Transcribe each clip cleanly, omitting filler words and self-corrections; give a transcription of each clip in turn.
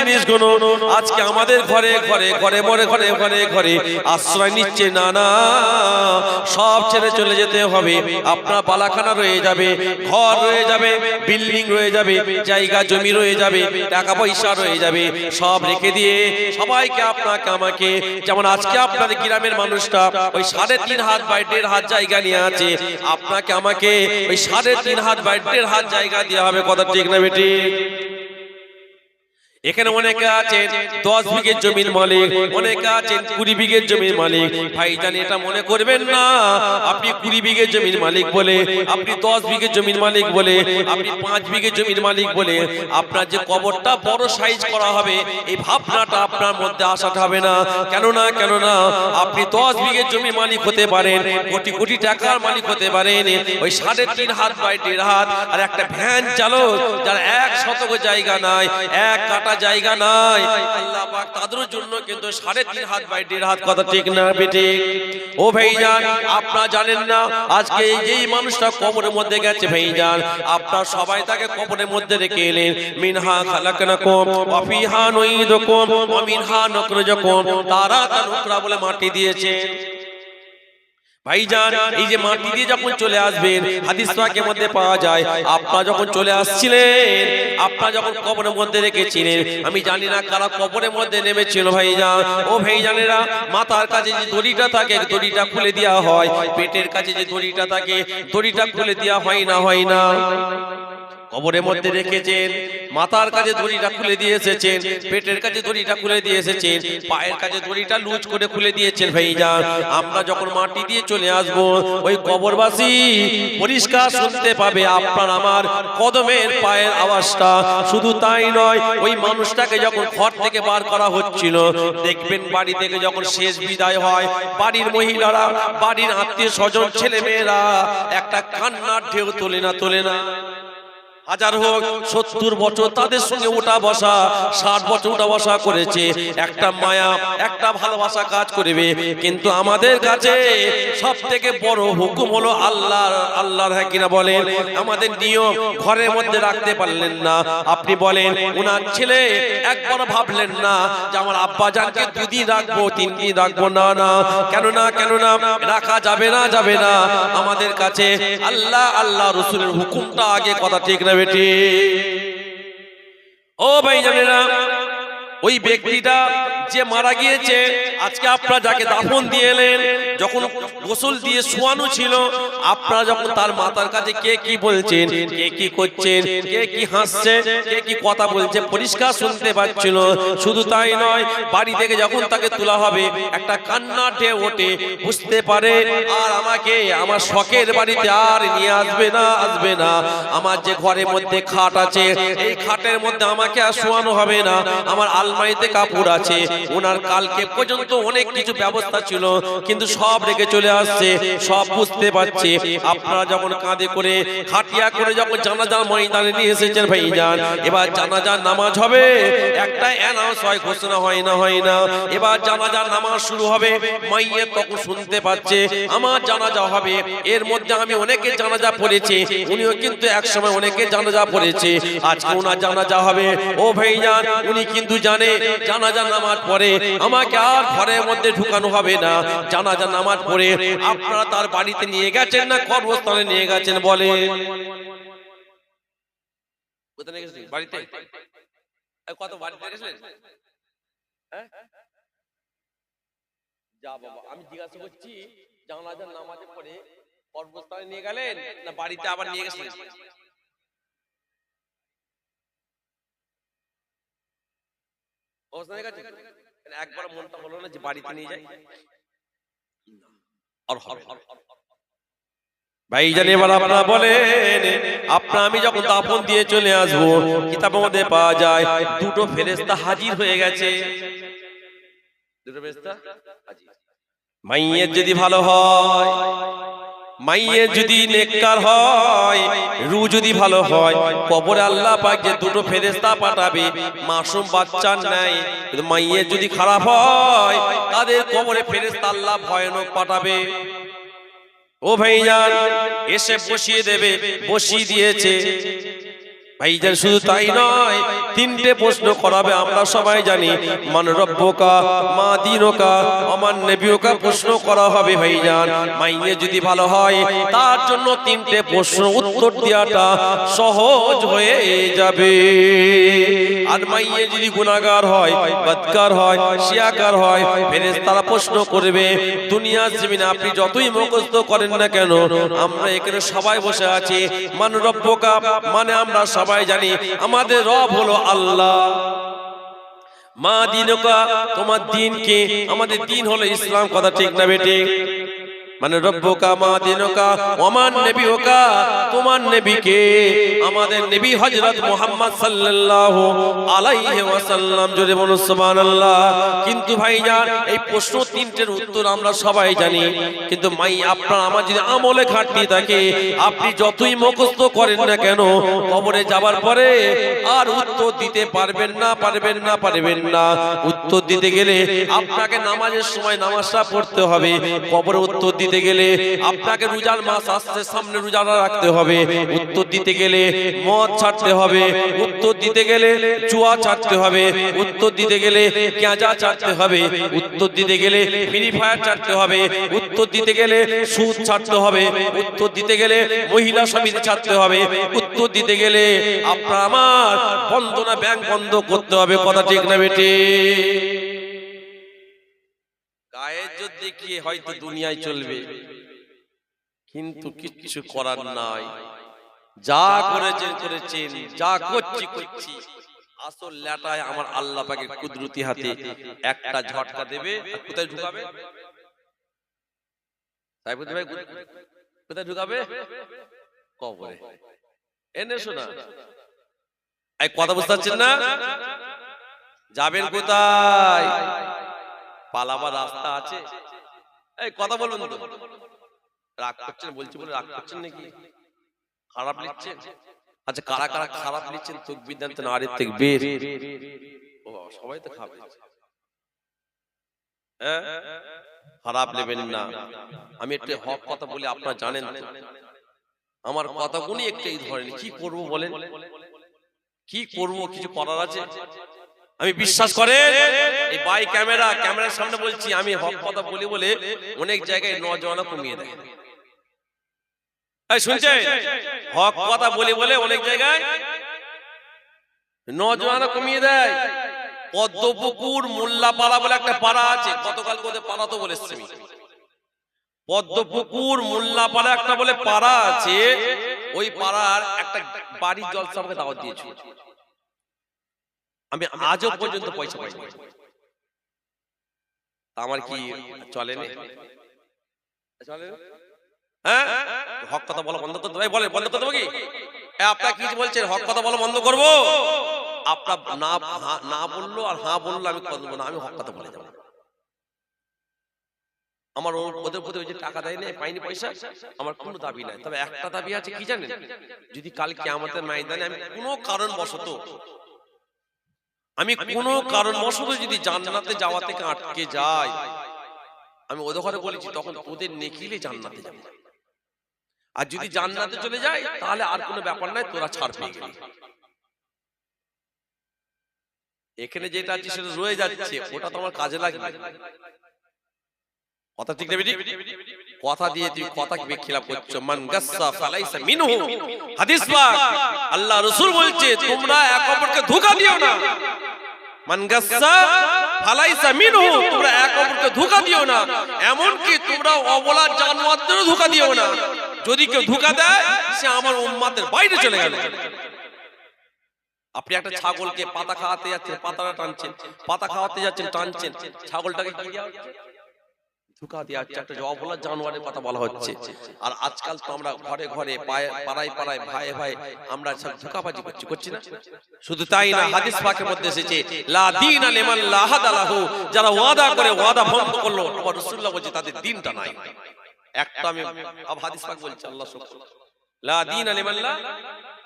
জিনিসগুলো আজকে আমাদের ঘরে ঘরে ঘরে ঘরে ঘরে ঘরে ঘরে আশ্রয় নিচ্ছে। না না, সব ছেড়ে চলে যেতে হবে। আপনার বালাখানা রয়ে যাবে, ঘর রয়ে যাবে, বিল্ডিং রয়ে যাবে, জায়গা জমি রয়ে যাবে, টাকা পয়সা রয়ে যাবে, সব রেখে দিয়ে সবাইকে আপনাকে আমাকে, যেমন আজকে আপনাদের গ্রামের মানুষটা ওই 3.5 হাত বাই 1.5 হাত জায়গা নিয়ে আছে, আপনাকে আমাকে ওই 3.5 হাত বাই 1.5 হাত জায়গা দেওয়া হবে। কথা ঠিক না বেটি? এখানে অনেকে আছেন 10 বিঘের জমির মালিক, অনেকে আছেন 20 বিঘের জমির মালিক। ভাইজান এটা মনে করবেন না আপনি 20 বিঘের জমির মালিক বলে, আপনি 10 বিঘের জমির মালিক বলে, আপনি 5 বিঘের জমির মালিক বলে আপনার যে কবরটা বড় সাইজ করা হবে, এই ভাবনাটা আপনার মধ্যে আসাটা হবে না। কেননা আপনি 10 বিঘের জমির মালিক হতে পারেন, কোটি কোটি টাকার মালিক হতে পারেন, ওই 3.5 হাত বাই 1.5 হাত আর একটা ভ্যান চালক যার 1 শতক জায়গা নাই, 1 কাটা জায়গা নাই, আল্লাহ পাক তাদের জন্য কিন্তু 3.5 হাত বাই 1.5 হাত। কথা ঠিক না বেটি? ও ভাইজান, আপনারা জানেন না আজকে এই মানুষটা কবরের মধ্যে গেছে ভাইজান, আপনারা সবাই তাকে কবরের মধ্যে রেখে এলেন। মিনহা খালাকনাকুম ওয়া ফিহা নুঈদুকুম ওয়া মিনহা নুখরিজুকুম, তারা নুকরা বলে মাটি দিয়েছেন। ভাইজান, এই যে মাটি দিয়ে যখন চলে আসবেন, হাদিস পাকের মধ্যে পাওয়া যায় আপনারা যখন চলে আসছিলেন, আপনারা যখন কবরের মধ্যে রেখেছিলেন, আমি জানি না কারা কবরের মধ্যে নেমেছিল ভাইজান। ও ভাইজানেরা, মাথার কাছে যে দড়িটা থাকে দড়িটা খুলে দেওয়া হয়, পেটের কাছে যে দড়িটা থাকে দড়িটা খুলে দেওয়া হয় না? কবরের মধ্যে রেখেছেন, মাথার কাছে দড়িটা খুলে দিয়ে এসেছেন, পেটের কাছে দড়িটা খুলে দিয়ে এসেছেন, পায়ের কাছে দড়িটা লুজ করে খুলে দিয়েছেন ভাইজান। আমরা যখন মাটি দিয়ে চলে আসব, ওই কবরবাসী পরিষ্কার শুনতে পাবে আপনার আমার কদমের পায়ের আওয়াজটা। শুধু তাই নয়, ওই মানুষটাকে যখন ঘর থেকে বার করা হচ্ছিল, দেখবেন বাড়ি থেকে যখন শেষ বিদায় হয়, বাড়ির মহিলারা, বাড়ির আত্মীয় স্বজন, ছেলে মেয়েরা একটা কান্নার ঢেউ তোলে না? হাজার হোক 70 বছর তাদের সঙ্গে উঠা বসা, 60 বছর উঠা বসা করেছে, একটা মায়া, একটা ভালোবাসা কাজ করবে। কিন্তু আমাদের কাছে সব থেকে বড় হুকুম হলো আল্লাহর, হ্যাঁ কিনা বলেন? আমাদের নিয়ম ঘরের মধ্যে রাখতে পারলেন না। আপনি বলেন ওনার ছেলে একবার ভাবলেন না যে আমার আব্বা জানকে 2 দিন রাখবো, 3 দিন রাখবো? না, কেননা রাখা যাবে না। আমাদের কাছে আল্লাহ রাসূলের হুকুমটা আগে। কথা ঠিক না বেটি? ও ভাই জানেরা, ওই ব্যক্তিটা যে মারা গিয়েছে, আজকে আপনারা যাকে দাফন দিয়ে এলেন, যখন গোসল দিয়ে শোয়ানো ছিল, আপনারা যখন তার মাথার কাছে কে কি বলছেন, কে কি করছেন, কে কি হাসছে, কে কি কথা বলছে, পরিষ্কার শুনতে পাচ্ছিল। শুধু তাই নয়, বাড়ি থেকে যখন তাকে তোলা হবে, একটা কান্না ঢেউ ওঠে, বুঝতে পারে আর আমাকে আমার শখের বাড়িতে আর নিয়ে আসবে না। আমার যে ঘরের মধ্যে খাট আছে, এই খাটের মধ্যে আমাকে আর শোয়ানো হবে না। আমার আলমারিতে কাপড় আছে, ওনার কালকে পর্যন্ত অনেক কিছু ব্যবস্থা ছিল, কিন্তু সব রেখে চলে আসছে। সব বুঝতে পারছে। আপনারা যখন কাঁধে করে খাটিয়া করে যখন জানাজার ময়দানে নিয়ে এসেছেন ভাইজান, এবার জানাজার নামাজ হবে, একটা অ্যানাউন্স হয়, ঘোষণা হয় না? এবার জানাজার নামাজ শুরু হবে, মাইয়ের তখন শুনতে পাচ্ছে আমার জানাজা হবে। এর মধ্যে আমি অনেকে জানাজা পড়েছি, উনিও কিন্তু এক সময় অনেকে জানাজা পড়েছে, আজকে ওনার জানাজা হবে। ও ভাইজান, উনি কিন্তু জানে জানাজা নামাজ পড়ে আমাকে আর ঘরের মধ্যে ঢুকানো হবে না। জানাজা নামাজ পড়ে আপনারা তার বাড়িতে নিয়ে গেছেন না কর্মস্থানে নিয়ে গেছেন? বলে বাড়িতে কত বাড়িতে গেছিলেন? যা বাবা, আমি জিজ্ঞাসা করছি, জানাজার নামাজে পড়ে কর্মস্থানে নিয়ে গেলেন না বাড়িতে আবার নিয়ে গেছিলেন? একবার মনটা হলো না যে বাড়িতে নিয়ে যাই? ভাইজান, এবার আপনারা বলেন, আমি যখন দাফন দিয়ে চলে আসবো, কিতাবের মধ্যে পাওয়া যায় 2টো ফেরেশতা হাজির হয়ে গেছে। 2টো ফেরেশতা হাজির। মাইয়ের যদি ভালো হয়, মাইয়ের যদি নেককার হয়, রূহ যদি ভালো হয়, কবরে আল্লাহ পাক যে 2টো ফেরেশতা পাঠাবে মাসুম বাচ্চার নাই। কিন্তু মাইয়ের যদি খারাপ হয়, তাদের কবরে ফেরেশতা আল্লাহ ভয়ানক পাঠাবে। ও ভাইজান, এসে বসিয়ে দেবে, বসিয়ে দিয়েছে। ভাইজান শুধু তাই নয়, তিনটে প্রশ্ন করাবে। আমরা সবাই জানি মান রব্বুকা মা দীনুকা ওমান নবিয়ুকা প্রশ্ন করা হবে ভাইজান। মাইয়ে যদি ভালো হয় তার জন্য তিনটে প্রশ্ন উত্তর দেওয়াটা সহজ হয়ে যাবে। আর মাইয়ে যদি গুনাহগার হয়, বদকার হয়, শিয়াকার হয়, ফেরেশতারা প্রশ্ন করবে। দুনিয়ার জমিনে আপনি যতই মুখস্থ করেন না কেন, আমরা এখানে সবাই বসে আছি, মান রব্বুকা মানে আমরা সবাই জানি আমাদের রব হলো আল্লাহ। মা দীনুকা তোমার দিন কি? আমাদের দিন হলো ইসলাম। কথা ঠিক না বেটি? মানে রব্বুকা মা দীনুকা ওমান নবিয়ুকা তোমার নবীকে, আমাদের নবী হযরত মুহাম্মদ সাল্লাল্লাহু আলাইহি ওয়াসাল্লাম। জোরে বলুন সুবহানাল্লাহ। কিন্তু ভাইজান এই প্রশ্ন তিনটের উত্তর আমরা সবাই জানি, কিন্তু মাই আপনার আমার যদি আমলে ঘাটতি থাকে, আপনি যতই মুখস্থ করেন না কেন, কবরে যাবার পরে আর উত্তর দিতে পারবেন না, পারবেন না, পারবেন না। উত্তর দিতে গেলে আপনাকে নামাজের সময় নামাজটা পড়তে হবে। কবরে উত্তর দিতে গেলে আপনাকে রোজার মাস আসছে সামনে, রোজাটা রাখতে হবে। উত্তর দিতে গেলে মদ ছাড়তে হবে। উত্তর দিতে গেলে জুয়া ছাড়তে হবে। উত্তর দিতে গেলে গাঁজা ছাড়তে হবে। উত্তর দিতে গেলে ফ্রি ফায়ার ছাড়তে হবে। উত্তর দিতে গেলে সুদ ছাড়তে হবে। উত্তর দিতে গেলে মহিলা সমিতি ছাড়তে হবে। উত্তর দিতে গেলে আপনার আমার বন্ধনা ব্যাংক বন্ধ করতে হবে। কথা ঠিক না বেটি? গায়ের জোর দেখিয়ে হয়তো দুনিয়ায় চলবে, কিন্তু কিছু করার নাই। যা করেছেন করেছেন, যা করছি করছি। আসল লেটায় আমার আল্লাহ পাকের কুদরতি হাতে একটা ঝটকা দেবে। কোথায় ঢুকাবে? সাইফুদ্দিন ভাই কোথায় ঢুকাবে? কবরে। এনে শোনা, এই কথা বুঝতে পারছেন না? যাবেন কোথায়? পালাবার রাস্তা আছে? এই কথা বলুন তো। রাগ করছেন বলছি বলে রাগ করছেন নাকি? খারাপ লিখছেন? আচ্ছা কারা কারা খারাপ লিখছেন তাকবীর দেন তো। নারে তাকবীর। ও সবাই তো খাবে। হ্যাঁ, খারাপ নেবেন না। আমি একটু হক কথা বলি, আপনারা জানেন তো আমার কথাগুলি একটাই ধরেন। কি করব বলেন? কি করব? কিছু করার আছে? আমি বিশ্বাস করে এই বাই ক্যামেরার সামনে বলছি, আমি হক কথা বলি বলে অনেক জায়গায় নওজওয়ানা কমিয়ে দেয়। এই শুনছেন? হক কথা বলি বলে অনেক জায়গায় নওজওয়ানা কমিয়ে দেয়। পদ্মপুকুর মোল্লাপাড়া বলে একটা পাড়া আছে, গতকাল কোথায় পাড়া তো বলেছি আমি। পদ্মপুকুর মোল্লাপাড়া একটা বলে পাড়া আছে, ওই পাড়ার একটা বাড়ির জলসা আমাকে দাওয়াত দিয়েছিল। আমি আজও পর্যন্ত পয়সা পাইনি। আমার কি চলে না? চলে না? হ্যাঁ, হক কথা বলা বন্ধ করতে ভাই বলে বন্ধ করতে হবে কি? আপনারা কি বলছেন? হক কথা বলা বন্ধ করব? আপনার না বললো আর হ্যাঁ বললো আমি কথা বলবো না, আমি হক কথা বলে যাবো। আমার ওদের প্রতি ওই যে টাকা দেয় না, পাইনি পয়সা, আমার কোনো দাবি নাই। তবে একটা দাবি আছে, কি জানেন? যদি কাল কিয়ামতের ময়দানে আমি কোনো কারণবশত যদি জান্নাতে যাওয়া থেকে আটকে যাই, আমি ওদের ঘরে বলেছি তখন তোদের নেকিলে জান্নাতে যাবে। আর যদি জান্নাতে চলে যায় তাহলে আর কোনো ব্যাপার নাই, তোরা ছাড় পেয়ে গেলি। এখানে যেটা আছে সেটা রয়ে যাচ্ছে, ওটা তোমার কাজে লাগবে। কথা ঠিক না বেটি? কথা দিয়ে তুই কথা বেখিলাফ করছো। মান গাসসা ফালাইসা মিনহু। হাদিস পাক আল্লাহ রাসূল বলছে তোমরা এক অপরকে ধোঁকা দিও না। মান গাসসা ফালাইসা মিনহু, তোমরা এক অপরকে ধোঁকা দিও না। এমন কি তোমরা অবলা জানোয়ারদেরও ধোঁকা দিও না। যদি কেউ ধোঁকা দেয় সে আমার উম্মতের বাইরে চলে গেল। আপনি একটা ছাগলকে পাতা খাওয়াতে যাচ্ছেন, পাতাটা টানছেন, পাতা খাওয়াতে যাচ্ছেন টানছেন, ছাগলটাকে কি দেওয়া হচ্ছে? ধোঁকা দেওয়া হচ্ছে। একটা অবলা জানোয়ারের কথা বলা হচ্ছে। আর আজকাল তো আমরা ঘরে ঘরে পাড়ায় পাড়ায় ভাই ভাই আমরা সব ধোঁকাবাজি করছি না? শুধু তাই না, হাদিস পাকের মধ্যে এসেছে লা দীনা লিমান লা আহাদা লাহু, যারা ওয়াদা করে ওয়াদা ভঙ্গ করলো, আমার রাসূলুল্লাহ বলছে তাদের দিনটা নাই। একটা আমি হাদিস পাক বলছি, আল্লাহ সুবহানাহু লা দীনা লিমান লা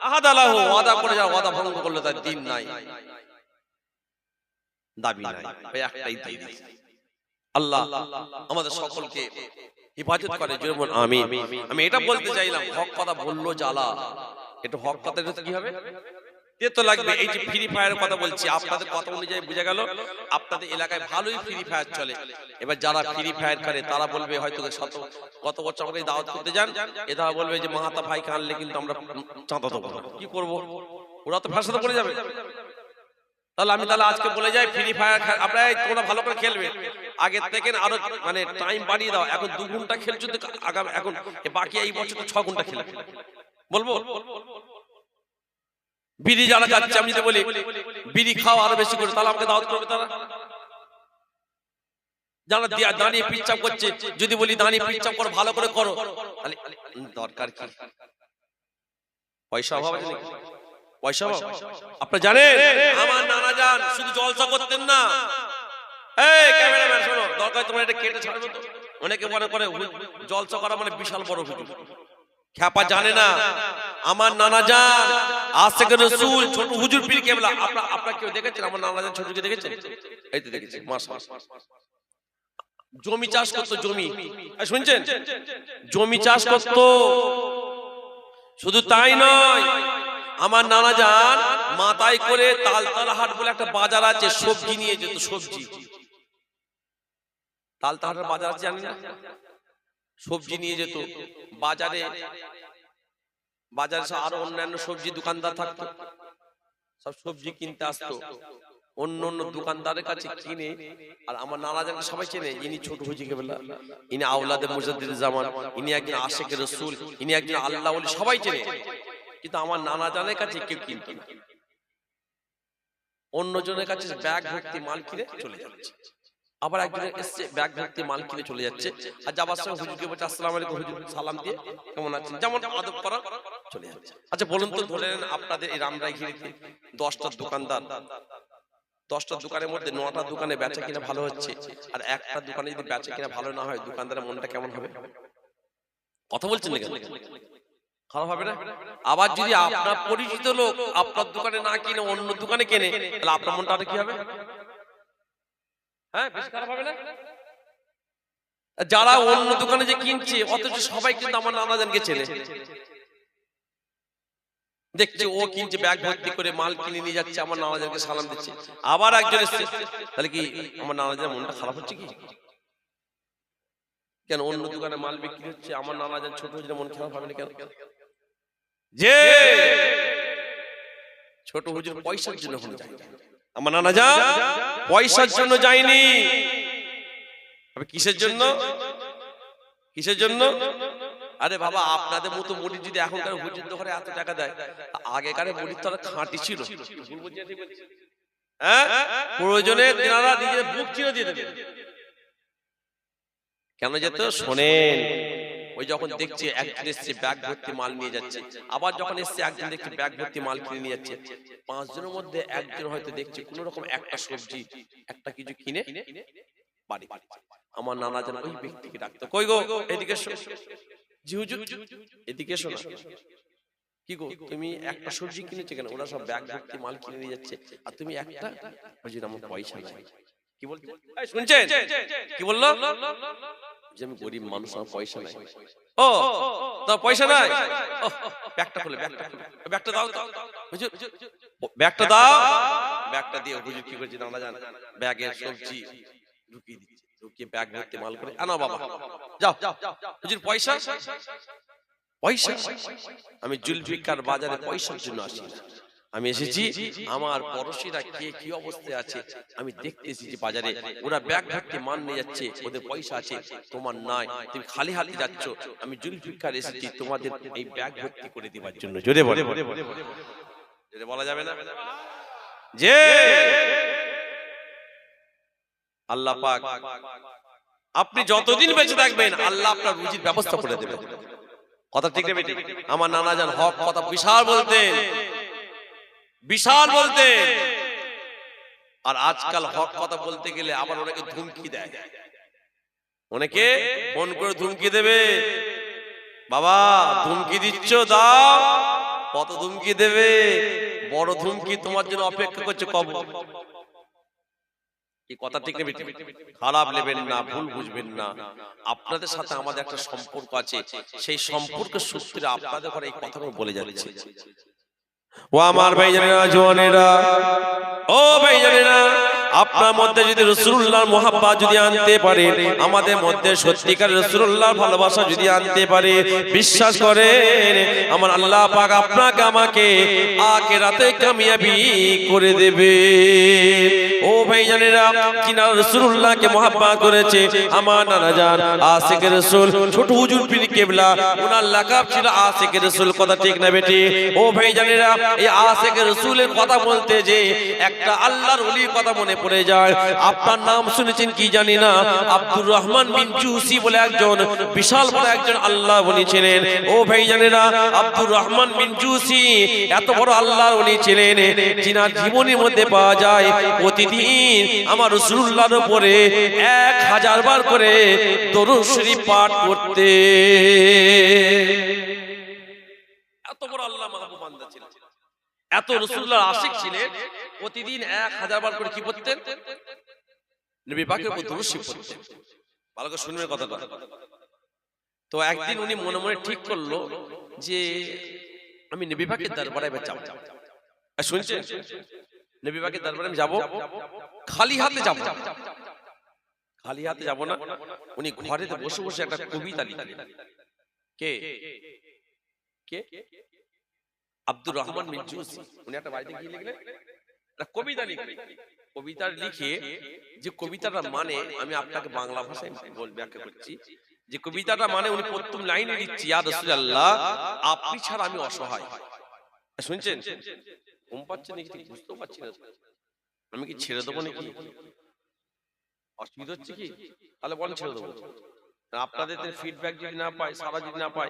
আহাদা লাহু, ওয়াদা করে যারা ওয়াদা ভঙ্গ করলো তার দিন নাই, দাবি নাই। ভাই একটাই দাবি। আল্লাহ আমাদের সকলকে হেফাজত করে। যেমন আমি এটা বলতে চাইলাম, হক কথা বললো জ্বালা, এটা হক কথা কি হবে? তে তো লাগবে। এই যে ফ্রি ফায়ারের কথা বলছি, আপনাদের কথা অনুযায়ী বোঝা গেল আপনাদের এলাকায় ভালোই ফ্রি ফায়ার চলে। এবার যারা ফ্রি ফায়ার করে তারা বলবে হয়তো কত বছর আমাকে দাওয়াত করতে যান, এরা বলবে যে মাহাতা ভাইকে আনলে কিন্তু আমরা চাঁদা দেবো না। কি করবো, ওরা তো ফাঁসাতে পড়ে যাবে। তাহলে আজকে বলে যাই ফ্রি ফায়ার আপনারা তোমরা ভালো করে খেলবে, আগের থেকে আরো মানে টাইম বাড়িয়ে দাও। এখন 2 ঘন্টা খেলছো, আগামী এখন বাকি এই বছর 6 ঘন্টা খেলবে। বলবো বিড়ি যারা যাচ্ছে, আমি যদি বলি বিড়ি খাও আরো বেশি করে, তাহলে আমাকে দাওয়াত করবে তারা? যারা দাঁড়িয়ে পিচ্চাপ করছে, যদি বলি দাঁড়িয়ে পিচ্চাপ করো, ভালো করে করো, তাহলে দরকার কি? পয়সা অভাব আছে নাকি? পয়সা অভাব? আপনারা জানেন আমার নানা জান শুধু জলসা করতেন না। এই ক্যামেরাম্যান শোনো, দরকার তোমরা এটা কেটে ছাড়বে তো। অনেকে মনে করে জলসা করা মানে বিশাল বড় হুজুর, খ্যাপা জানে না। আমার নানা জান আশিক রাসূল ছোট হুজুর পীর কেবলা, আপনারা কেউ দেখেছেন আমার নানা জান ছোটকে দেখেছেন? এই তো দেখেছি, মাশাআল্লাহ। জমি চাষ করতো, জমি শুনছেন, জমি চাষ করতো। শুধু তাই নয়, আমার নানা জান মাথায় করে তালতলাহাট বলে একটা বাজার আছে, সবজি নিয়ে যেত। সবজি তালতলাহাটের বাজার আছে জানেন না? সবজি নিয়ে যেত বাজারে। বাজারে আরো অন্যান্য সবজি দোকানদার থাকতো, সব সবজি কিনতে আসতো অন্য অন্য দোকানদারের কাছে কিনে। আর আমার নানা জানকে সবাই চেনে, ইনি ছোট হুজুর কেবলা, ইনি আওলাদে মুজাদ্দিদ জামান, ইনি একজন আশিক রাসূল, ইনি একজন আল্লাহ ওলি, সবাই চেনে। কিন্তু আমার নানা জানের কাছে কেউ কিনতো না, অন্যজনের কাছে ব্যাগ ভর্তি মাল কিনে চলে যাচ্ছে। আবার একজনের এসছে ব্যাগ ভর্তি মাল কিনে চলে যাচ্ছে, আর যাবার সময় হুজুরকে বলছে আসসালামু আলাইকুম, হুজুর সালাম দিয়ে কেমন আছেন, যেমন আদব করা, চলে যাচ্ছে। আচ্ছা বলুন তো, ধরে নেন আপনাদের এই রামরাইঘিরিতে 10টা দোকানদার, 10টা দোকানের মধ্যে 9টা দোকানে বেচা কিনা ভালো হচ্ছে, আর একটা দোকানে যদি বেচা কিনা ভালো না হয়, দোকানদারের মনটা কেমন হবে? কথা বলছেন না কেন? খারাপ হবে না? আবার যদি আপনার পরিচিত লোক আপনার দোকানে না কিনে অন্য দোকানে কেনে, তাহলে আপনার মনটা কি হবে? হ্যাঁ, বেশি খারাপ হবে না? যারা অন্য দোকানে যে কিনছে, অথচ সবাই কিন্তু আমার নানা জানকে চেনে, দেখছে ও কিনছে ব্যাগ ভর্তি করে মাল কিনে নিয়ে যাচ্ছে, আমার নানা জানকে সালাম দিচ্ছে। আবার একজন এসছে, তাহলে কি আমার নানা জানের মনটা খারাপ হচ্ছে কি? কেন অন্য দোকানে মাল বিক্রি হচ্ছে, আমার নানা জান ছোট হুজুরের মন খারাপ হবে না কেন? যে ছোট হুজুর পয়সার জন্য যায়, আমার নানা জান পয়সার জন্য যায়নি। কিসের জন্য? কিসের জন্য? আরে বাবা, আপনাদের মতো মুড়ি যদি এখনকার হুজুর দোকানে এত টাকা দেয়, আগেকার মুড়ির তো খাঁটি ছিল। হ্যাঁ, প্রয়োজনে তেনারা নিজের বুক চিরে দিয়ে দেবে। কেন যেত শোনেন, ওই যখন দেখছে একজন এসছে ব্যাগ ভর্তি মাল নিয়ে যাচ্ছে, আবার যখন এসছে একজন দেখছে ব্যাগ ভর্তি মাল কিনে নিয়ে যাচ্ছে, 5 জনের মধ্যে একজন হয়তো দেখছে কোন রকম একটা সবজি একটা কিছু কিনে বাড়ি। আমার নানা জান ওই ব্যক্তিকে ডাকতো, কই গো এদিকে এসো। জি হুজুর, এদিকে এসো না। কি গো তুমি একটা সবজি কিনেছো কেন? ওরা সব ব্যাগ ভর্তি মাল কিনে নিয়ে যাচ্ছে, আর তুমি একটা? হুজুর আমার পয়সা নাই। কি বলছো? এই শুনছেন কি বললো? যে আমি গরিব মানুষ, আমার পয়সা নাই। ও তোর পয়সা নাই? ব্যাগটা খুলে, ব্যাগটা দাও তো হুজুর, ব্যাগটা দাও। ব্যাগটা দিয়ে হুজুর কি করেছে নানা জান, ব্যাগের সবজি ঢুকিয়ে দিচ্ছে, ঢুকিয়ে ব্যাগ ভর্তি মাল করে আনো বাবা, যাও। হুজুর পয়সা? পয়সা? আমি জুলফিকার বাজারে পয়সার জন্য আসি না, আমি এসেছি আমার পড়শিরা কে কি অবস্থায় আছে আমি দেখতেছি, যে বাজারে ওরা ব্যাগ ভর্তি মাল নিয়ে যাচ্ছে, ওদের পয়সা আছে, তোমার নাই, তুমি খালি হাতে যাচ্ছ। আমি জুলফিকার এসেছি তোমাদের এই ব্যাগ ভর্তি করে দেওয়ার জন্য। জোরে বলে, জোরে বলা যাবে না? যে আল্লাহ পাক আপনি যতদিন বেঁচে থাকবেন, আল্লাহ আপনার রুজির ব্যবস্থা করে দেবেন। কথা ঠিক নেবে? আমার নানা জান হক কথা বিশাল বলতেন, বিশাল বলতেন। আর আজকাল হক কথা বলতে গেলে আবার অনেকে ধুমকি দেয়, অনেকে ফোন করে ধুমকি দেবে, বাবা ধুমকি দিচ্ছ দাও, কত ধুমকি দেবে, বড় ধুমকি তোমার জন্য অপেক্ষা করছে কবে। এই কথা ঠিক নেবে? খারাপ নেবেন না, ভুল বুঝবেন না। আপনাদের সাথে আমাদের একটা সম্পর্ক আছে, সেই সম্পর্কের সূত্রে আপনাদের ঘরে এই কথাগুলো বলে যাচ্ছে। ও আমার ভাইজানেরা, জওয়ানেরা, ও ভাইজানেরা, আপনার মধ্যে যদি রাসূলুল্লাহর মুহাব্বত যদি আনতে পারে, আমাদের মধ্যে সত্যিকার রাসূলুল্লাহর ভালোবাসা যদি আনতে পারে, বিশ্বাস করেন আমার আল্লাহ পাক আপনাকে আমাকে আখিরাতে কামিয়াবি করে দেবে। ও ভাইজানেরা, যিনি রাসূলুল্লাহকে মুহাব্বত করেছে, আমার নানা জান আশিকে রাসূল ছোট হুজুর পীর কেবলা, ওনার লাকাব ছিল আশিকে রাসূল। কথা ঠিক না বেটি? ও ভাইজানেরা, এই আশিকে রাসূলের কথা বলতে যে একটা আল্লাহর ওলির কথা মনে পড়ে যায়। আপনার নাম শুনেছেন কি জানি না, আব্দুর রহমান বিন জুসি বলে একজন বিশাল বড় একজন আল্লাহ ওলি ছিলেন। ও ভাইজানেরা, আব্দুর রহমান বিন জুসি এত বড় আল্লাহর ওলি ছিলেন, যিনার জীবনের মধ্যে পাওয়া যায় প্রতিদিন আমার রাসূলুল্লাহর উপরে 1000 বার করে দরুদ শরীফ পাঠ করতে। এত বড় আল্লাহ মাহবুব বান্দা ছিলেন, এত রাসূলুল্লাহর আশিক ছিলেন, প্রতিদিন 1000 বার করে কি করতেন? নবী পাকের উপর দরুদ শরীফ পড়তেন। ভালো করে শুনবেন কথাটা। তো একদিন উনি মনে মনে ঠিক করলো যে আমি নবী পাকের দরবারে যাব। শুনছেন? নবী পাকের দরবারে আমি যাব, খালি হাতে যাব। খালি হাতে যাব না, উনি ঘরেতে বসে বসে একটা কবিতা লিখলেন। কে কে? আব্দুর রহমান বিন জুসি। উনি একটা বাড়িতে গিয়ে লিখলেন, একটা কবিতা লিখলেন। কবিতা লিখে যে কবিতাটা মানে আমি আপনাকে বাংলা ভাষায় ব্যাখ্যা করছি। যে কবিতাটা মানে উনি প্রথম লাইনে লিখছি, ইয়া রাসূলুল্লাহ আপনি ছাড়া আমি অসহায়। শুনছেন? ঘুম পাচ্ছে নাকি ঠিক বুঝতে পারছি না। আমি কি ছেড়ে দেবো নাকি? অসুবিধা হচ্ছে কি? তাহলে বলেন ছেড়ে দেবো। আপনাদের ফিডব্যাক যদি না পাই, সারা যদি না পাই,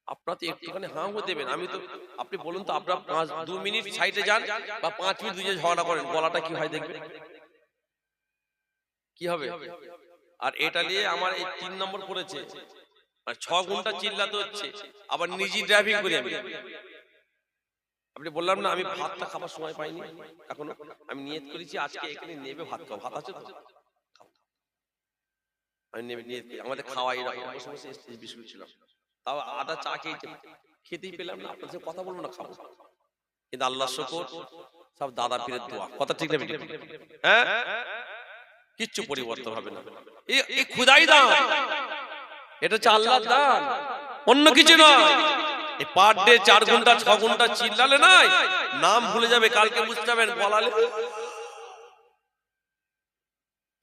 আপনারা তো একটুখানি হাঁ হয়ে দেবেন। আমি তো, আপনি বলুন তো, আপনারা 2 মিনিট সাইডে যান বা 5 মিনিট দুজনে ঝগড়া করেন, গলাটা কি হয় দেখবেন, কি হবে? আর এটা নিয়ে আমার এই 3 নম্বর পড়েছে, আর 6 ঘন্টা চিল্লাতে হচ্ছে, আবার নিজে ড্রাইভিং করি আমি। আপনি বললাম না আমি ভাতটা খাবার সময় পাইনি এখনো, আমি নিয়ত করেছি আজকে এখানে নেবে ভাত খাবো। ভাত আছে তো? আমি নেবে নিয়ত করি, আমাদের খাওয়াই বসে বসে বিস্কুট ছিলাম, তাও আদা চা খেতেই পেলাম না। আপনার সাথে কথা বলবো না, খাবো। কিন্তু আল্লাহ শুকর, সব দাদা পীরের দোয়া। কথা ঠিক না? হ্যাঁ, কিচ্ছু পরিবর্তন হবে না। এই খুদাই দান, এটা হচ্ছে আল্লাহর দান, অন্য কিছু নয়। এই পার ডে 4 ঘন্টা 6 ঘন্টা চিল্লালে নাই, নাম ভুলে যাবে, কালকে বুঝতে যাবেন বলালে।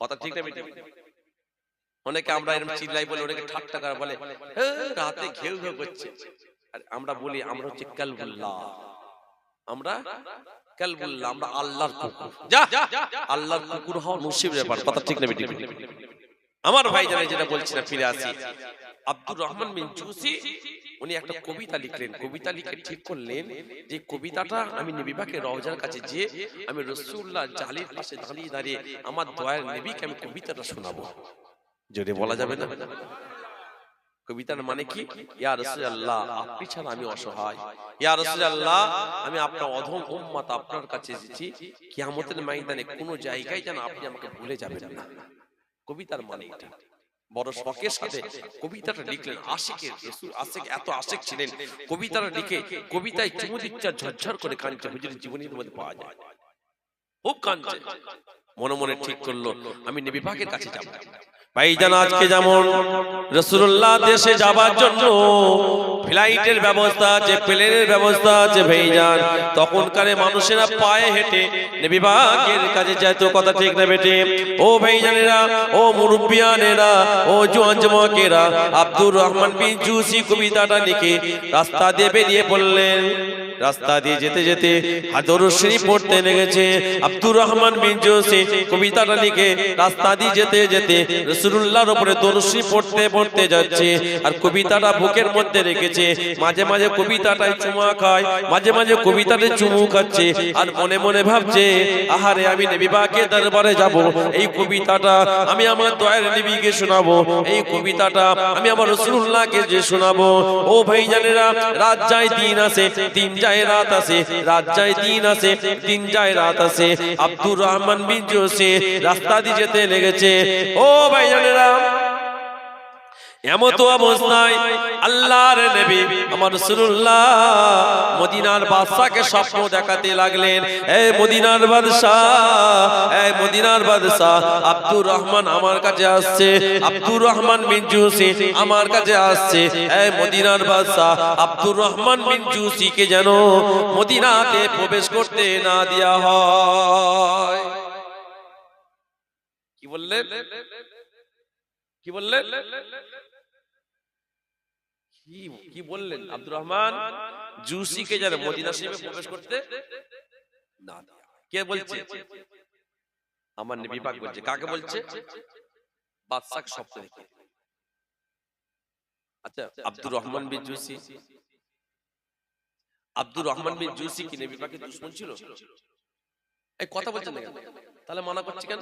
কথা ঠিক না? অনেকে আমরা এরকম চিল্লাই বলে, অনেকে ঠাট্টা করে বলে রাতে ঘেউ ঘেউ করছে। আর আমরা বলি আমরা হচ্ছে কালবুল্লাহ, আমরা কালবুল্লাহ, আমরা আল্লাহর কুকুর। যা আল্লাহর কুকুর হওয়া নসিবের ব্যাপার। কথা ঠিক না? আমার ভাই জানে যেটা বলছি না, ফিরে আসি। আব্দুর রহমান বিন জুসি উনি একটা কবিতা লিখলেন। কবিতা লিখে ঠিক করলেন যে কবিতাটা আমি নবী পাকের রওজার কাছে যে আমি রাসূলুল্লাহ জালির পাশে দাঁড়িয়ে দাঁড়িয়ে আমার দয়ার নবীকে আমি কবিতাটা শোনাবো। জোরে বলা যাবে না? কবিতার মানে কি? ইয়া রাসূলুল্লাহ আপনি ছাড়া আমি অসহায়, ইয়া রাসূলুল্লাহ আমি আপনার অধম উম্মত, আপনার কাছে এসেছি, কিয়ামতের ময়দানে কোনো জায়গায় যেন আপনি আমাকে ভুলে যাবেন না। কবিতার মানে এটা। বড় শখের সাথে কবিতাটা লিখলেন। আশিকের রাসূল, আশিক এত আশিক ছিলেন, কবিতাটা লিখে কবিতায় চুমু দিচ্ছে, ঝরঝর করে কাঁদছে। হুজুরের জীবনের মধ্যে পাওয়া যায়, খুব কাঁদছে। মনে মনে ঠিক করলো আমি নবী পাকের কাছে যাব। ভাইজান আজকে যেমন রাসূলুল্লাহ দেশে যাবার জন্য ফ্লাইটের ব্যবস্থা আছে, প্লেনের ব্যবস্থা আছে ভাইজান, তখনকার মানুষেরা পায়ে হেঁটে নবী পাকের কাছে যেত। কথা ঠিক না বেটে? ও ভাইজানেরা, ও মুরব্বিয়ানেরা, ও জওয়ান যুবকেরা, আব্দুর রহমান বিন জুসি কবিতাটা লিখে রাস্তা দিয়ে বেরিয়ে পড়লেন। রাস্তা দিয়ে যেতে যেতে দরুদ শরীফ পড়তে লেগেছে। আব্দুর রহমান বিন জুসি কবিতাটা লিখে রাস্তা দিয়ে যেতে যেতে রাসূলুল্লাহর উপরে দরুদ শরীফ পড়তে পড়তে যাচ্ছে, আর কবিতাটা বুকের মধ্যে রেখেছে। মাঝে মাঝে কবিতাটায় চুমা খায়, মাঝে মাঝে কবিতাতে চুমু খাচ্ছে, আর মনে মনে ভাবছে আহারে আমি নবী পাকের দরবারে যাব, এই কবিতাটা আমি আমার দয়ার নবীকে শোনাবো, এই কবিতাটা আমি আমার রাসূলুল্লাহকে যে শোনাবো। ও ভাইজানেরা, রাত যায় দিন আসে, দিন যায় রাত আসে, রাত যায় দিন আসে, দিন যায় রাত আসে। আব্দুর রহমান বিন জুসি রাস্তা দিয়ে যেতে লেগেছে। ও ভাইজানেরা, এমত অবস্থায় আল্লাহর নবী আমার রাসূলুল্লাহ মদিনার বাদশাকে স্বপ্ন দেখাতে লাগলেন। এই মদিনার বাদশা আব্দুর রহমান আমার কাছে আসছে, আব্দুর রহমান বিন জুসি আমার কাছে আসছে। এই মদিনার বাদশা আব্দুর রহমান বিন জুসিকে যেন মদিনাতে প্রবেশ করতে না দেয়া হয়। কি বললেন? কি বললেন? কি বললেন? আব্দুর রহমান জুসিকে যেন মদিনা শরীফে প্রবেশ করতে না দেয়া। কে বলছে? আমার নবী পাক বলছে। কাকে বলছে? বাদশাকে স্বপ্ন দেখে। আচ্ছা, আব্দুর রহমান বিন জুসি, আব্দুর রহমান বিন জুসি কি নবী পাকের দুশমন ছিল? এই কথা বলছেন না কেন? তাহলে মানা করছে কেন?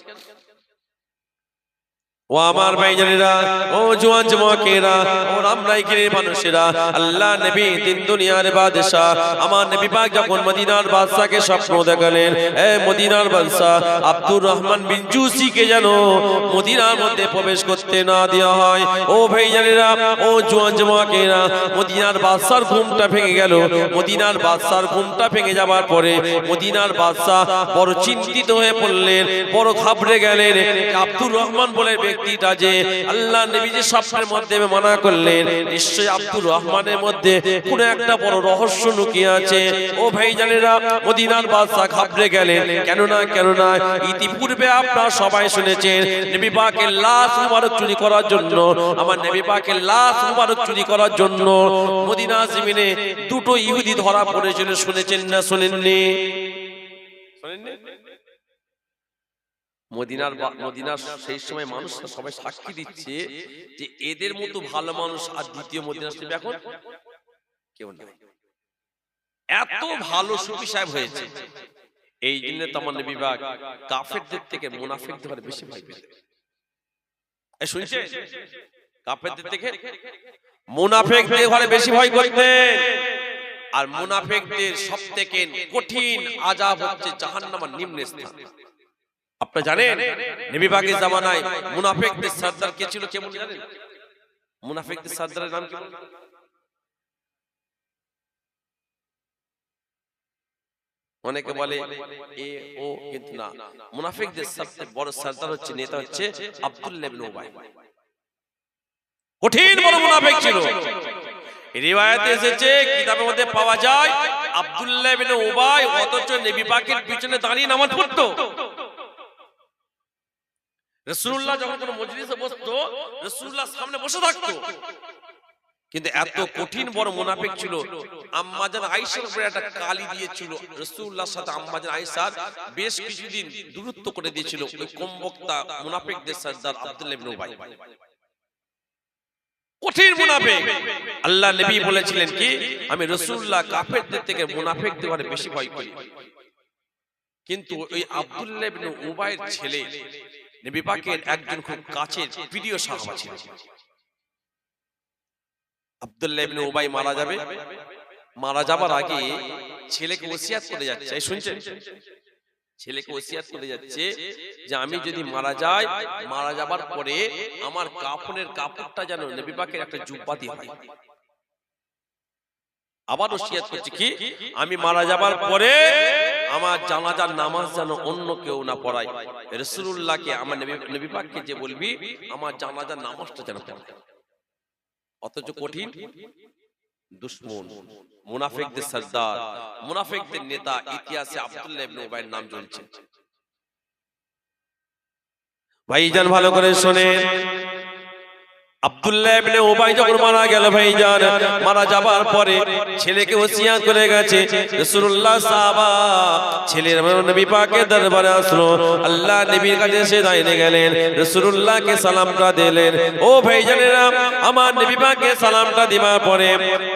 ও আমার ভাইজানেরা, ও জওয়ান যুবকেরা, ও রামরাইকের মানুষেরা, আল্লাহ নবী তিন দুনিয়ার বাদশা আমার নবী পাক যখন মদিনার বাদশাকে স্বপ্ন দেখালেন, এই মদিনার বাদশা আব্দুর রহমান বিন জুসিকে যেন মদিনার মধ্যে প্রবেশ করতে না দেওয়া হয়। ও ভাইজানেরা, ও জওয়ান যুবকেরা, মদিনার বাদশার ঘুমটা ভেঙে গেল। মদিনার বাদশার ঘুমটা ভেঙে যাবার পরে মদিনার বাদশা বড় চিন্তিত হয়ে পড়লেন, বড় ঘাবড়ে গেলেন। আব্দুর রহমান বলে ব্যক্তিটা যে আল্লাহ নবী যে স্বপ্নের মধ্যে মানা করলেন, নিশ্চয়ই আব্দুর রহমানের মধ্যে কোনো একটা বড় রহস্য লুকিয়ে আছে। ও ভাইজানেরা, মদিনার বাদশা ঘাবড়ে গেলেন। কেননা ইতিপূর্বে আপনারা সবাই শুনেছেন নবী পাকের লাশ মুবারক চুরি করার জন্য, আমার নবী পাকের লাশ মুবারক চুরি করার জন্য মদিনা জমিনে দুটো ইহুদি ধরা পড়েছিল। শুনেছেন না শুনেননি? শুনেননি? মদিনার সেই সময় মানুষ সবাই সাক্ষী দিচ্ছে যে এদের মতো ভালো মানুষ আর দ্বিতীয় মদিনা শরীফে এখন কেউ নেই। এত ভালো সুফি সাহেব হয়েছে। এই জন্য তো আমার নবী পাক কাফেরদের থেকে মুনাফিকদের বেশি ভয় পেতেন। এই শুনছে? কাফেরদের থেকে মুনাফিকদের ঘরে বেশি ভয় করতেন। আর মুনাফিকদের সবথেকে কঠিন আযাব হচ্ছে জাহান্নামের নিম্ন স্থান। আপনারা জানেন নবী পাকের জামানায় মুনাফিকদের সর্দার কে ছিল? কেমন জানেন? মুনাফিকদের সর্দারের নাম কি? অনেকে বলে এ ও, কিন্তু না, মুনাফিকদের সবচেয়ে বড় সর্দার হচ্ছে, নেতা হচ্ছে আব্দুল্লাহ ইবনে উবাই। কঠিন বড় মুনাফিক ছিল। রিওয়ায়াতে এসেছে, কিতাবের মধ্যে পাওয়া যায় আব্দুল্লাহ ইবনে উবাই অথচ নবী পাকের পিছনে দাঁড়িয়ে নামাজ পড়তো। রাসূলুল্লাহ যখন কোনো মজলিসে বসতো, রাসূলুল্লাহর সামনে বসে থাকতো। কিন্তু এত কঠিন বড় মুনাফিক ছিল, আম্মা জান আয়েশার উপরে একটা কালি দিয়েছিল। রাসূলুল্লাহর সাথে আম্মা জান আয়েশার বেশ কিছুদিন দূরত্ব করে দিয়েছিল ওই কমবক্তা মুনাফিকদের সর্দার আব্দুল্লাহ ইবনে উবাই। কঠিন মুনাফিক। আল্লাহ নবী বলেছিলেন কি, আমি রাসূলুল্লাহ কাফেরদের থেকে মুনাফিকদের বেশি ভয় করি। কিন্তু ওই আব্দুল্লাহ ইবনে উবাইয়ের ছেলে নবী পাকের একজন খুব কাছের প্রিয় সাহাবা ছিল। আব্দুল্লাহ ইবনে উবাই মারা যাবে, মারা যাবার আগে ছেলেকে ওসিয়াত করে যাচ্ছে। শুনছেন? ছেলেকে ওসিয়াত করে যাচ্ছে যে আমি যদি মারা যাই, মারা যাবার পরে আমার কাফনের কাপড়টা যেন নবী পাকের একটা জুব্বা দিয়ে হয়। আবার ওসিয়াত করছে কি, আমি মারা যাবার পরে আমার জানাজার নামাজ যেন অন্য কেউ না পড়ায়। রাসূলুল্লাহকে, আমার নবী পাককে যে বলবি আমার জানাজার নামাজটা যেন পড়ায়। অথচ কঠিন দুশমন, মুনাফিকদের সর্দার, মুনাফিকদের নেতা ইতিহাসে আব্দুল্লাহ ইবনে উবাইয়ের নাম জ্বলছে। ভাইজান ভালো করে শুনেন, আব্দুল্লাহ ইবনে উবাই যখন মারা গেল, ভাইজান মারা যাবার পরে ছেলেকে ওসিয়াত করে গেছে। রাসূলুল্লাহ সাহাবা ছেলের নবী পাকের দরবারে আসলো, আল্লাহ নবীর কাছে এসে দাঁড়িয়ে গেলেন, রাসূলুল্লাহকে সালামটা দিলেন। ও ভাইজানেরা, আমার নবী পাককে সালামটা দিবার পরে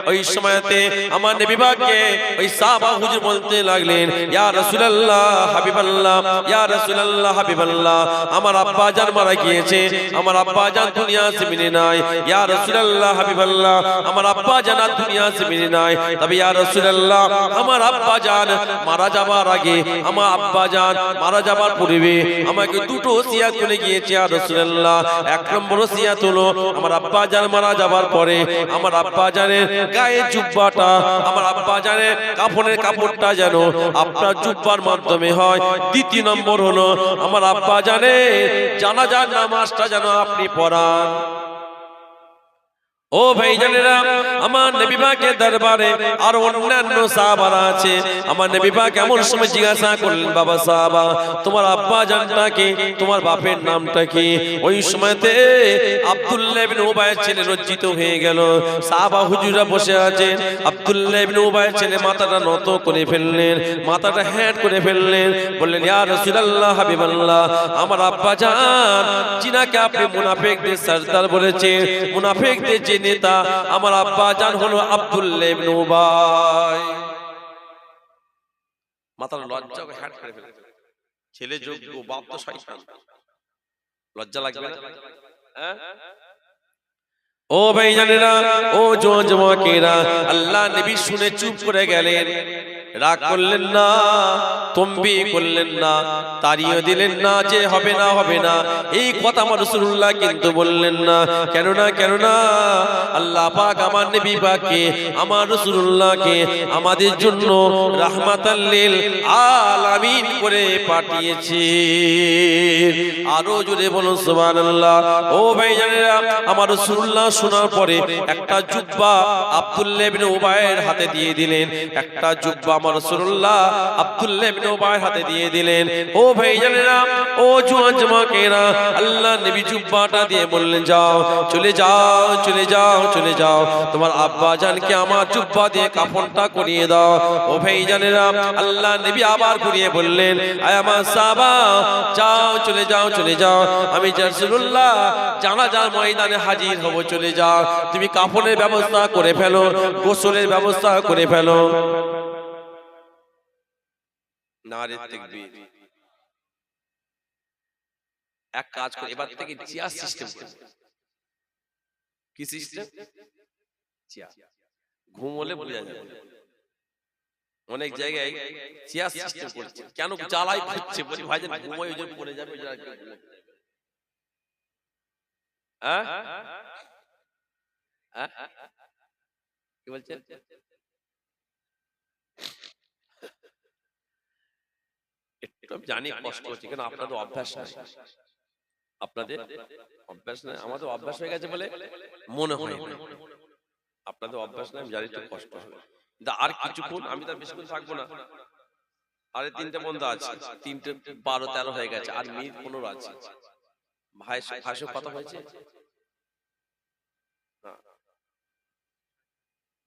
ওই সময়তে আমার নবী পাককে ওই সাহাবা হুজুর বলতে লাগলেন, ইয়া রাসূলুল্লাহ হাবিবাল্লাহ, ইয়া রাসূলুল্লাহ হাবিবাল্লাহ, আমার আব্বা জান মারা গিয়েছে, আমার আব্বা জান দুনিয়া জমিনে নাই, ইয়া রাসূলুল্লাহ হাবিবাল্লাহ আমার আব্বা জান দুনিয়া জমিনে নাই, তবে ইয়া রাসূলুল্লাহ আমার আব্বা জান মারা যাবার আগে, আমার আব্বা জান মারা যাবার পূর্বে আমাকে দুটো ওসিয়ত করে গিয়েছে ইয়া রাসূলুল্লাহ। এক নম্বর ওসিয়ত হলো আমার আব্বা জান মারা যাবার পরে আমার আব্বা জানের গায়ে জুব্বাটা, আমার আব্বা জানের কাফনের কাপড়টা যেন আপনার জুব্বার মাধ্যমে হয়। দ্বিতীয় নম্বর হলো আমার আব্বা জানের জানাজার নামাজটা যেন আপনি পড়ান। ও ভাইজানেরা, আমার নবী পাকের দরবারে আর অন্যান্য সাহাবারা আছে। আমার নবী পাক এমন সময় জিজ্ঞাসা করলেন, বাবা সাহাবা তোমার আব্বা জানটাকে, তোমার বাপের নামটা কি? ওই সময়তে আব্দুল্লাহ ইবনে উবাইয়ের ছেলে লজ্জিত হয়ে গেল। সাহাবা হুজুররা বসে আছেন, আব্দুল্লাহ ইবনে উবাইয়ের ছেলে মাথাটা নত করে ফেললেন, মাথাটা হ্যাট করে ফেললেন, বললেন ইয়া রাসূলুল্লাহ হাবিবাল্লাহ আমার আব্বা জান যিনাকে আপনি মুনাফিকদের সরদার বলেছেন, মুনাফিকদের যে নেতা, আমার আব্বা জান হলো আব্দুল্লাহ ইবনে উবাই। মাথার লজ্জা হ্যাট করে ফেলে, ছেলে যোগ্য বাপ তো শয়তান, লজ্জা লাগবে না? হ্যাঁ ও ভাইজানেরা, ও জওয়াকেরা, আল্লাহ নবী শুনে চুপ করে গেলেন, রাগ করলেন না, তম্বি করলেন না, তাড়িয়ে দিলেন না যে হবে না হবে না, এই কথা আমার রাসূলুল্লাহ কিন্তু বললেন না। কেন না আল্লাহ পাক আমার নবী পাককে, আমার রাসূলুল্লাহকে আমাদের জন্য রাহমাতাল লিল আলামিন করে পাঠিয়েছে। আরো জোরে বলুন সুবহানাল্লাহ। ও ভাইজানেরা, আমার রাসূলুল্লাহ শোনার পরে একটা জুব্বা আব্দুল্লাহ ইবনে উবাইয়ের হাতে দিয়ে দিলেন, একটা জুব্বা আমার রাসূলুল্লাহ আব্দুল্লাহ ইবনে উবাইয়ের হাতে দিয়ে দিলেন। ও ভাইজানেরা, ও জওয়াকেরা, আল্লাহ নবী জুব্বাটা দিয়ে বললেন যাও, চলে যাও, চলে যাও, চলে যাও, তোমার আব্বা জানকে আমার জুব্বা দিয়ে কাফনটা করিয়ে দাও। ও ভাইজানেরা, আল্লাহ নবী আবার ঘুরিয়ে বললেন আয় আমার সাহাবা যাও, চলে যাও, চলে যাও, আমি রাসূলুল্লাহ জানাজার ময়দানে হাজির হব, চলে যাও, তুমি কাফনের ব্যবস্থা করে ফেলো, গোসলের ব্যবস্থা করে ফেলো। নারে তাকবীর। এক কাজ করে এবার থেকে চেয়ার সিস্টেম করব। কি সিস্টেম? চেয়ার। ঘুম হলে বোঝা যাবে, অনেক জায়গায় চেয়ার সিস্টেম করছে, কেন জ্বালাই হচ্ছে, বলি ভাইজান ঘুমাই ওজন পড়ে যাবে, ওই জায়গা হ্যাঁ কি বলছেন? একটু জানি কষ্ট হচ্ছে, কেন আপনাদের অভ্যাস নাই, আপনাদের অভ্যাস নাই, আমাদের অভ্যাস হয়ে গেছে বলে মনে হয়, আপনাদের অভ্যাস নাই, আমি জানি একটু কষ্ট হবে। আর কিছুক্ষণ, আমি তার বেশিক্ষণ থাকবো না, আরে 3টে বন্ধু আছে, 3টে 12-13 হয়ে গেছে, আর মিনিট 15 আছে। ভাই ভাষা কথা হয়েছে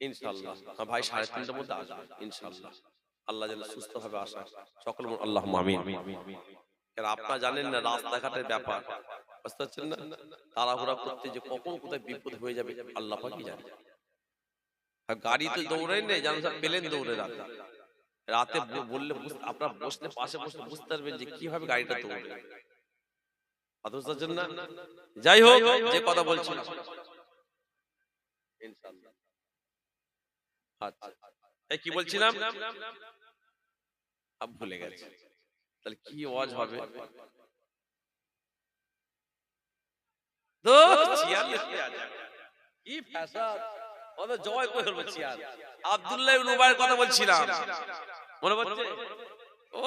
ইনশাআল্লাহ, ভাই 3:30টার মধ্যে আসবে ইনশাআল্লাহ, আল্লাহ যেন সুস্থ ভাবে আসা, সকল আল্লাহুম্মা আমিন। কারণ আপনারা জানেন না রাস্তাঘাটের ব্যাপার, বুঝতে পারছেন না, তাড়াহুড়া করতে যে কখন কোথায় বিপদ হয়ে যাবে আল্লাহ পাকই জানে। আর গাড়ি তো দৌড়ায় নেই, জানেন সব প্লেন দৌড়ে রাতে, রাতে বললে আপনারা বসলে পাশে বসলে বুঝতে পারবেন যে কিভাবে গাড়িটা দৌড়ে, বুঝতে পারছেন না? যাই হোক, যে কথা বলছি ইনশাআল্লাহ, আচ্ছা এই কি বলছিলাম আব ভুলে গেছি, তাহলে কি ওয়াজ হবে? তো চেয়ার লিখতে আছে, কি ফাসাদ, ওটা জয় করে হলো চেয়ার। আব্দুল্লাহ ইবনে উবাইয়ের কথা বলছিলাম, মনে পড়ছে? ও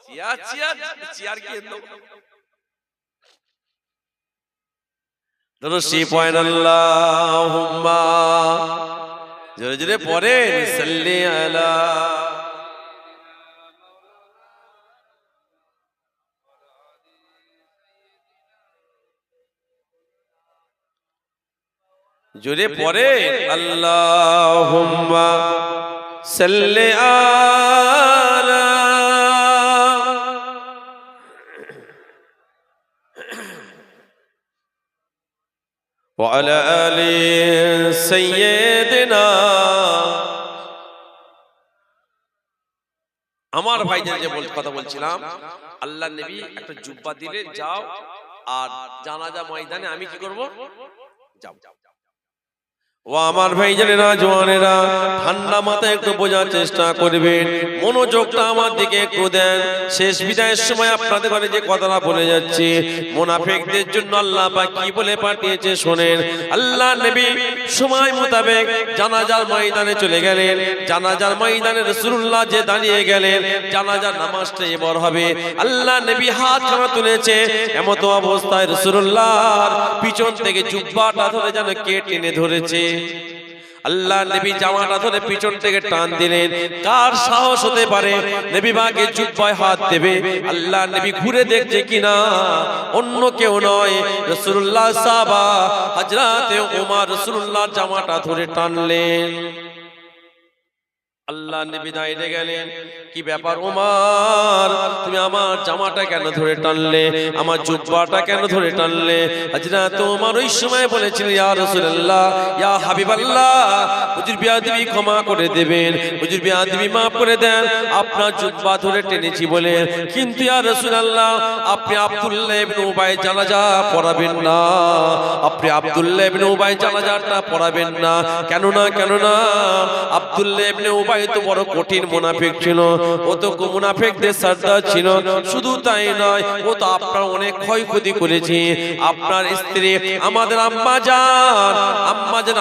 চেয়ার চেয়ার চেয়ার কি এলো? দরুশি পয়েন আল্লাহুম্মা, জোরে জোরে পড়েন সাল্লি আলা। জোরে পড়েন আল্লাহুম্মা সাল্লি আলা ওয়া আলা আলি সাইয়্যিদিনা। আমার ভাইজান যে কথা বলছিলাম, আল্লাহ নবী একটা জুব্বা দিলেন, যাও আর জানাজা ময়দানে আমি কি করব? যাও। ও আমার ভাই জানেরা, জওয়ানেরা, ঠান্ডা মাথায় একটু বোঝার চেষ্টা করবেন, মনোযোগটা আমার দিকে একটু দেন। শেষ বিদায়ের সময় আপনাদের ঘরে যে কথাটা বলে যাচ্ছে, মুনাফিকদের জন্য আল্লাহ পাক কি বলে পাঠিয়েছে শোনেন। আল্লাহ নবী সময় মোতাবেক জানাজার ময়দানে চলে গেলেন। জানাজার ময়দানে রাসূলুল্লাহ যে দাঁড়িয়ে গেলেন, জানাজার নামাজটা এবার হবে। আল্লাহ নবী হাত খানা তুলেছে, এমতো অবস্থায় রাসূলুল্লাহর পিছন থেকে জুব্বাটা ধরে যেন কে টেনে ধরেছে। আল্লাহ নবী জামাটা ধরে পিছন থেকে টান দিলেন। কার সাহস হতে পারে নবী পাকের জুব্বায় হাত দেবে? আল্লাহ নবী ঘুরে দেখছে কিনা, অন্য কেউ নয়, রাসূলুল্লাহ সাহাবা হযরতে ওমর রাসূলুল্লাহর জামাটা ধরে টানলেন। আল্লাহ নবী দাঁড়িয়ে গেলেন, কি ব্যাপার ওমর, তুমি আমার জামাটা কেন ধরে টানলে, আমার জুব্বাটা কেন ধরে টানলে? হযরত ওমর ওই সময় বলেছিলেন, ইয়া রাসূলুল্লাহ, ইয়া হাবিবাল্লাহ, হুজুর বিয়াদবি ক্ষমা করে দেবেন, হুজুর বিয়াদবি maaf করে দেন, আপনার জুব্বা ধরে টেনেছি বলে। কিন্তু ইয়া রাসূলুল্লাহ, আপনি আব্দুল্লাহ ইবনে উবাই জানাজা পড়াবেন না, আপনি আব্দুল্লাহ ইবনে উবাই জানাজাটা পড়াবেন না। কেন না, কেন না? আব্দুল্লাহ ইবনে উবাই তো বড় কঠিন মুনাফিক ছিল, ও তো মুনাফিকদের সর্দার ছিল। শুধু তাই নয়, ও তো আপনার অনেক ক্ষয়ক্ষতি করেছে। আপনার স্ত্রী আমাদের আম্মা জান